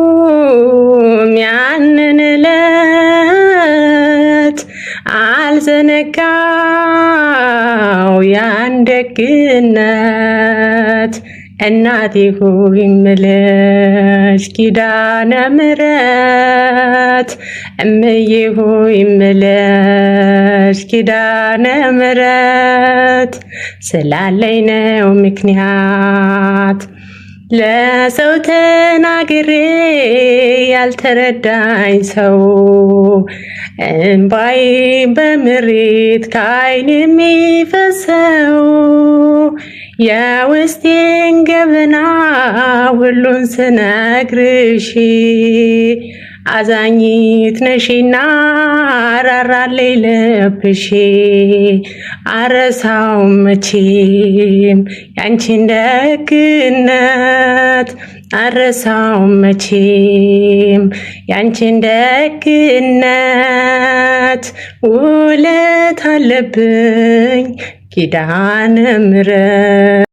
አረሳውም ያንን ዕለት አልዘነጋው ያን ደግነት እናቴ ሆይ እምልሽ ኪዳነ ምሕረት እምዬ ሆይ እምልሽ ኪዳነ ምሕረት ስላለኝ ነው ምክንያት ለሰው ተናግሬ ያልተረዳኝ ሰው እንባዬ በምሬት ከዓይኔ የሚፈሰው የውስጤን ገበና ሁሉን ስነግርሽ አዛኝት ነሽና ራራልኝ ልብሽ አረሳውም መቼም ያንቺን ደግነት አረሳውም መቼም ያንቺን ደግነት ውለት አለብኝ ኪዳነ ምሕረት